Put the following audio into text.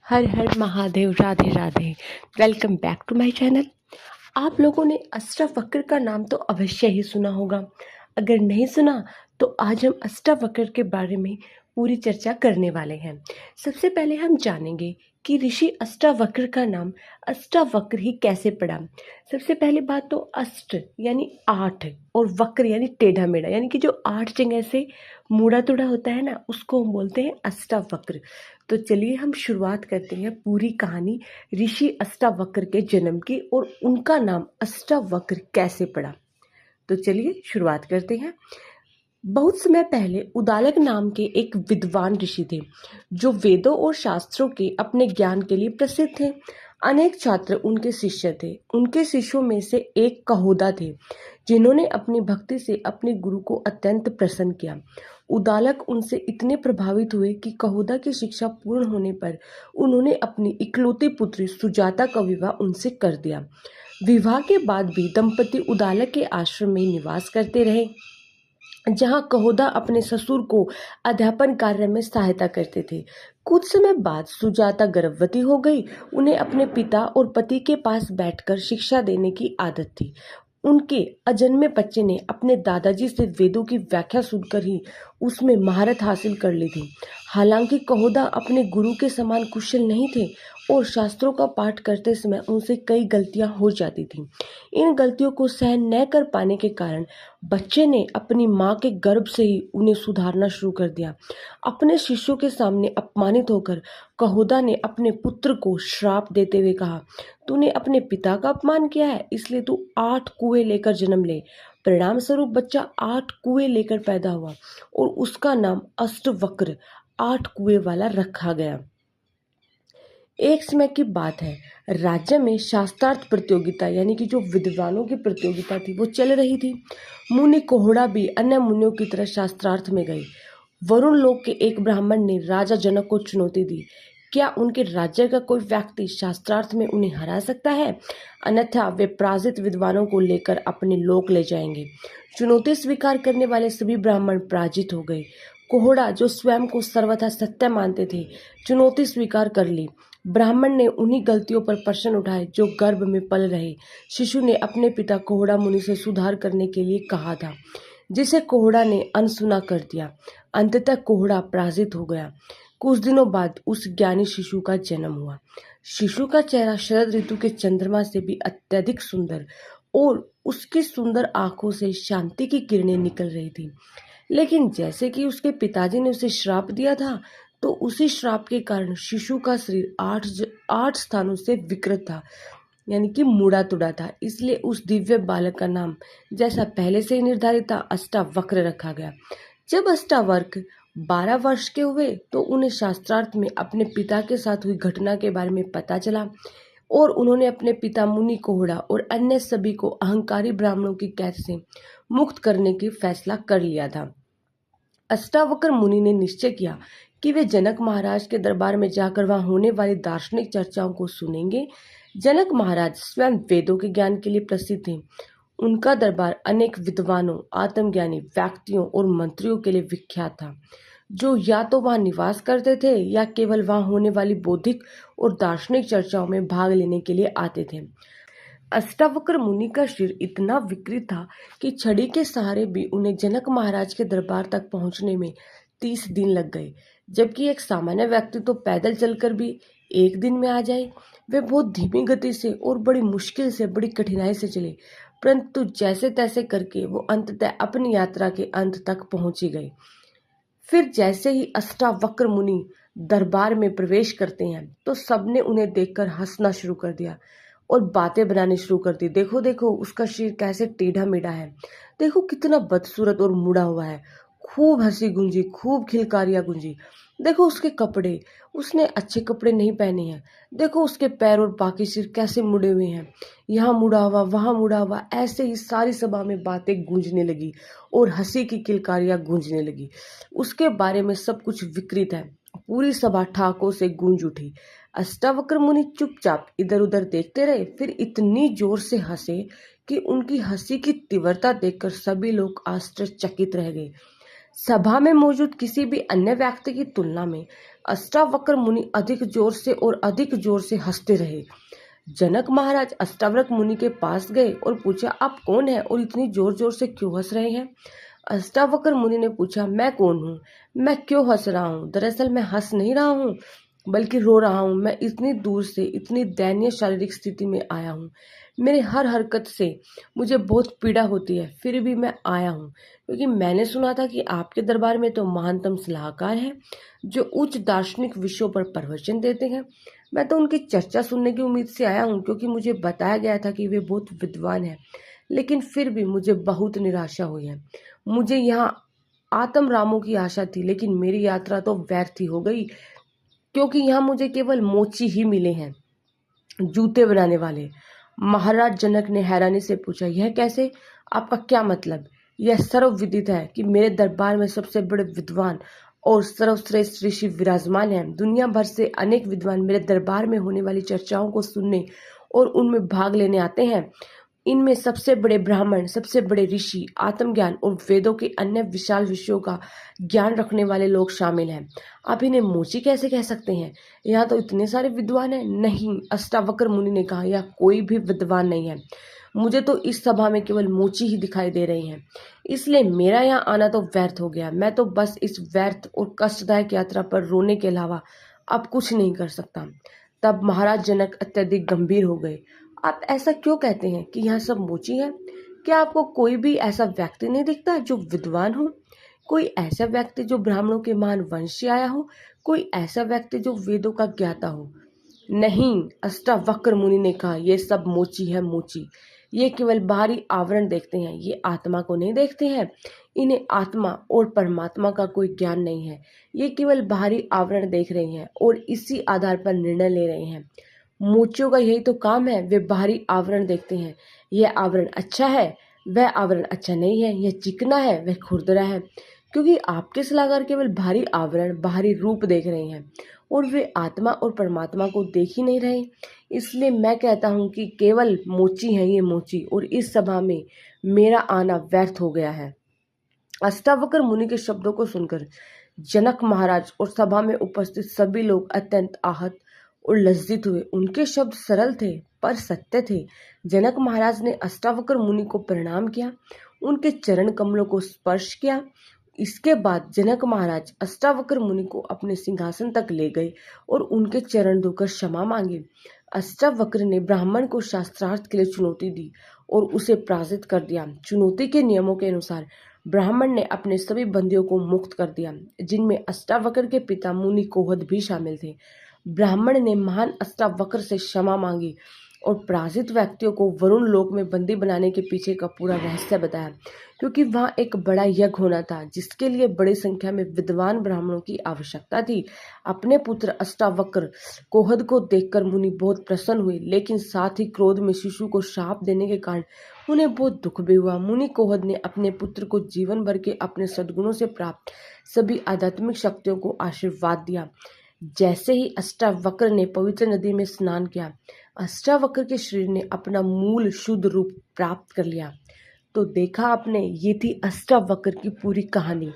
Her Har Mahadev, Radhe Radhe. Welcome back to my channel. आप लोगों ने अष्टावक्र का नाम तो अवश्य ही सुना होगा। अगर नहीं सुना तो आज हम अष्टावक्र के बारे में पूरी चर्चा करने वाले हैं। सबसे पहले हम जानेंगे कि ऋषि अष्टावक्र का नाम अष्टावक्र ही कैसे पड़ा। सबसे पहली बात तो अष्ट यानी 8 और वक्र यानी टेढ़ा मेढ़ा, यानी कि जो 8 जगह से मुड़ा तुड़ा होता है ना, उसको हम बोलते हैं अष्टावक्र। तो चलिए हम शुरुआत करते हैं पूरी कहानी ऋषि अष्टावक्र के जन्म की और उनका नाम अष्टावक्र कैसे पड़ा। तो चलिए शुरुआत करते हैं। बहुत समय पहले उदालक नाम के एक विद्वान ऋषि थे जो वेदों और शास्त्रों के अपने ज्ञान के लिए प्रसिद्ध थे। अनेक छात्र उनके शिष्य थे। उनके शिष्यों में से एक कहोदा थे जिन्होंने अपनी भक्ति से अपने गुरु को अत्यंत प्रसन्न किया। उदालक उनसे इतने प्रभावित हुए कि कहोदा की शिक्षा पूर्ण होने पर उन्होंने अपनी इकलौती पुत्री सुजाता का विवाह उनसे कर दिया। विवाह के बाद भी दंपति उदालक के आश्रम में निवास करते रहे जहां कहोदा अपने ससुर को अध्यापन कार्य में सहायता करते थे। कुछ समय बाद सुजाता गर्भवती हो गई। उन्हें अपने पिता और पति के पास बैठकर शिक्षा देने की आदत थी। उनके अजन्मे बच्चे ने अपने दादाजी से वेदों की व्याख्या सुनकर ही उसमें महारत हासिल कर ली थी। हालांकि कहोदा अपने गुरु के समान कुशल नहीं थे और शास्त्रों का पाठ करते समय उनसे कई गलतियां हो जाती थीं। इन गलतियों को सहन न कर पाने के कारण बच्चे ने अपनी माँ के गर्भ से ही उन्हें सुधारना शुरू कर दिया। अपने शिष्यों के सामने अपमानित होकर कहोदा ने अपने पुत्र को श्राप देते हुए कहा, तूने अपने पिता का अपमान किया है, इसलिए तू 8 कुएं लेकर जन्म ले। परिणाम स्वरूप बच्चा 8 कुएं लेकर पैदा हुआ और उसका नाम अष्टवक्र 8 कुएं वाला रखा गया। एक समय की बात है, राज्य में शास्त्रार्थ प्रतियोगिता यानी कि जो विद्वानों की प्रतियोगिता थी वो चल रही थी। मुनि कोहड़ा भी अन्य मुनियों की तरह शास्त्रार्थ में गए। वरुण लोक के एक ब्राह्मण ने राजा जनक को चुनौती दी, क्या उनके राज्य का कोई व्यक्ति शास्त्रार्थ में उन्हें हरा सकता है? अन्यथा वे पराजित विद्वानों को लेकर अपने लोक ले जाएंगे। चुनौती स्वीकार करने वाले सभी ब्राह्मण पराजित हो गए। कोहड़ा जो स्वयं को सर्वथा सत्य मानते थे, चुनौती स्वीकार कर ली। ब्राह्मण ने उन्हीं गलतियों पर प्रश्न उठाए जो गर्भ में पल रहे शिशु ने अपने पिता कोहड़ा मुनि से सुधार करने के लिए कहा था, जिसे कोहड़ा ने अनसुना कर दिया। अंततः कोहड़ा पराजित हो गया। कुछ दिनों बाद उस ज्ञानी शिशु का जन्म हुआ। शिशु का चेहरा शरद ऋतु के चंद्रमा से भी अत्यधिक सुंदर और उसकी सुंदर आंखों से शांति की किरणें निकल रही थी। लेकिन जैसे कि उसके पिताजी ने उसे श्राप दिया था, तो उसी श्राप के कारण शिशु का शरीर 8 स्थानों से विकृत था, यानी कि मुड़ा तुड़ा था। इसलिए उस दिव्य बालक का नाम, जैसा पहले से ही निर्धारित था, अष्टावक्र रखा गया। जब अष्टावक्र 12 वर्ष के हुए तो उन्हें शास्त्रार्थ में अपने पिता के साथ हुई घटना के बारे में पता चला और उन्होंने अपने पिता मुनि कोहड़ा और अन्य सभी को अहंकारी ब्राह्मणों की कैद से मुक्त करने की फैसला कर लिया था। अष्टावक्र मुनि ने निश्चय किया कि वे जनक महाराज के दरबार में जाकर वहां होने वाली दार्शनिक चर्चाओं को सुनेंगे। जनक महाराज स्वयं वेदों के ज्ञान के लिए प्रसिद्ध थे। उनका दरबार अनेक विद्वानों, आत्मज्ञानी व्यक्तियों और मंत्रियों के लिए विख्यात था, जो या तो वहां निवास करते थे या केवल वहां होने वाली बौद्धिक और दार्शनिक चर्चाओं में भाग लेने के लिए आते थे। अष्टावक्र मुनि का शरीर इतना विकृत था कि छड़ी के सहारे भी उन्हें जनक महाराज के दरबार तक पहुंचने में 30 दिन लग गए, जबकि एक सामान्य व्यक्ति तो पैदल चलकर भी 1 दिन में आ जाए। वे बहुत धीमी गति से और बड़ी मुश्किल से, बड़ी कठिनाई से चले, परंतु जैसे तैसे करके वो अंततः अपनी यात्रा के अंत तक पहुंच ही गए। फिर जैसे ही अष्टावक्र मुनि दरबार में प्रवेश करते हैं तो सबने उन्हें देखकर हंसना शुरू कर दिया और बातें बनानी शुरू कर दी। देखो देखो उसका शरीर कैसे टेढ़ा मेढ़ा है, देखो कितना बदसूरत और मुड़ा हुआ है। खूब हंसी गूंजी, खूब खिलकारियां गूंजी। देखो उसके कपड़े, उसने अच्छे कपड़े नहीं पहने हैं। देखो उसके पैर और बाकी सिर कैसे मुड़े हुए हैं, यहाँ मुड़ा हुआ, वहां मुड़ा हुआ। ऐसे ही सारी सभा में बातें गूंजने लगी और हंसी की किलकारियां गूंजने लगी। उसके बारे में सब कुछ विकृत है। पूरी सभा ठहाकों से गूंज उठी। अष्टावक्र मुनि चुपचाप इधर उधर देखते रहे, फिर इतनी जोर से हंसे कि उनकी हंसी की तीव्रता देखकर सभी लोग आश्चर्यचकित रह गए। सभा में मौजूद किसी भी अन्य व्यक्ति की तुलना में अष्टावक्र मुनि अधिक जोर से और अधिक जोर से हंसते रहे। जनक महाराज अष्टावक्र मुनि के पास गए और पूछा, आप कौन है और इतनी जोर जोर से क्यों हंस रहे हैं? अष्टावक्र मुनि ने पूछा, मैं कौन हूँ, मैं क्यों हंस रहा हूँ? दरअसल मैं हंस नहीं रहा हूँ बल्कि रो रहा हूँ। मैं इतनी दूर से इतनी दयनीय शारीरिक स्थिति में आया हूँ। मेरे हर हरकत से मुझे बहुत पीड़ा होती है, फिर भी मैं आया हूँ क्योंकि मैंने सुना था कि आपके दरबार में तो महानतम सलाहकार हैं जो उच्च दार्शनिक विषयों पर प्रवचन देते हैं। मैं तो उनकी चर्चा सुनने की उम्मीद से आया हूँ क्योंकि मुझे बताया गया था कि वे बहुत विद्वान हैं, लेकिन फिर भी मुझे बहुत निराशा हुई है। मुझे यहाँ आत्म रामों की आशा थी, लेकिन मेरी यात्रा तो व्यर्थ ही हो गई क्योंकि यहाँ मुझे केवल मोची ही मिले हैं, जूते बनाने वाले। महाराज जनक ने हैरानी से पूछा, यह कैसे? आपका क्या मतलब? यह सर्वविदित है कि मेरे दरबार में सबसे बड़े विद्वान और सर्वश्रेष्ठ ऋषि विराजमान हैं। दुनिया भर से अनेक विद्वान मेरे दरबार में होने वाली चर्चाओं को सुनने और उनमें भाग लेने आते हैं। इनमें सबसे बड़े ब्राह्मण, सबसे बड़े ऋषि, आत्मज्ञान और वेदों के अन्य विशाल विषयों का ज्ञान रखने वाले लोग शामिल हैं। आप इन्हें मोची कैसे कह सकते हैं? यहाँ तो इतने सारे विद्वान हैं। नहीं, अष्टावक्र मुनि ने कहा, यह कोई भी विद्वान नहीं है। मुझे तो इस सभा में केवल मोची ही दिखाई दे रही हैं, इसलिए मेरा यहाँ आना तो व्यर्थ हो गया। मैं तो बस इस व्यर्थ और कष्टदायक यात्रा पर रोने के अलावा अब कुछ नहीं कर सकता। तब महाराज जनक अत्यधिक गंभीर हो गए। आप ऐसा क्यों कहते हैं कि यहाँ सब मोची है? क्या आपको कोई भी ऐसा व्यक्ति नहीं दिखता जो विद्वान हो? कोई ऐसा व्यक्ति जो ब्राह्मणों के महान वंश से आया हो? कोई ऐसा व्यक्ति जो वेदों का ज्ञाता हो? नहीं, अष्टावक्र मुनि ने कहा, ये सब मोची है, मोची। ये केवल बाहरी आवरण देखते हैं, ये आत्मा को नहीं देखते हैं। इन्हें आत्मा और परमात्मा का कोई ज्ञान नहीं है। ये केवल बाहरी आवरण देख रहे हैं और इसी आधार पर निर्णय ले रहे हैं। मोचियों का यही तो काम है, वे बाहरी आवरण देखते हैं। यह आवरण अच्छा है, वह आवरण अच्छा नहीं है। यह चिकना है, वह खुरदरा है। क्योंकि आपके सलाहकार केवल बाहरी आवरण, बाहरी रूप देख रहे हैं और वे आत्मा और परमात्मा को देख ही नहीं रहे। इसलिए मैं कहता हूँ कि केवल मोची है ये मोची, और इस सभा में मेरा आना व्यर्थ हो गया है। अष्टावक्र मुनि के शब्दों को सुनकर जनक महाराज और सभा में उपस्थित सभी लोग अत्यंत आहत और लज्जित हुए। उनके शब्द सरल थे पर सत्य थे। जनक महाराज ने अष्टावक्र मुनि को प्रणाम किया, उनके चरण कमलों को स्पर्श किया। इसके बाद जनक महाराज अष्टावक्र मुनि को अपने सिंहासन तक ले गए और उनके चरण धोकर क्षमा मांगे। अष्टावक्र ने ब्राह्मण को शास्त्रार्थ के लिए चुनौती दी और उसे पराजित कर दिया। चुनौती के नियमों के अनुसार ब्राह्मण ने अपने सभी बंदियों को मुक्त कर दिया, जिनमें अष्टावक्र के पिता मुनि कोहद भी शामिल थे। ब्राह्मण ने महान अष्टावक्र से क्षमा मांगी और पराजित व्यक्तियों को वरुण लोक में बंदी बनाने के पीछे का पूरा रहस्य बताया, क्योंकि वहाँ एक बड़ा यज्ञ होना था जिसके लिए बड़ी संख्या में विद्वान ब्राह्मणों की आवश्यकता थी। अपने पुत्र अष्टावक्र कोहद को देखकर मुनि बहुत प्रसन्न हुए, लेकिन साथ ही क्रोध में शिशु को शाप देने के कारण उन्हें बहुत दुख भी हुआ। मुनि कोहद ने अपने पुत्र को जीवन भर के अपने सद्गुणों से प्राप्त सभी आध्यात्मिक शक्तियों को आशीर्वाद दिया। जैसे ही अष्टावक्र ने पवित्र नदी में स्नान किया, अष्टावक्र के शरीर ने अपना मूल शुद्ध रूप प्राप्त कर लिया। तो देखा आपने, ये थी अष्टावक्र की पूरी कहानी।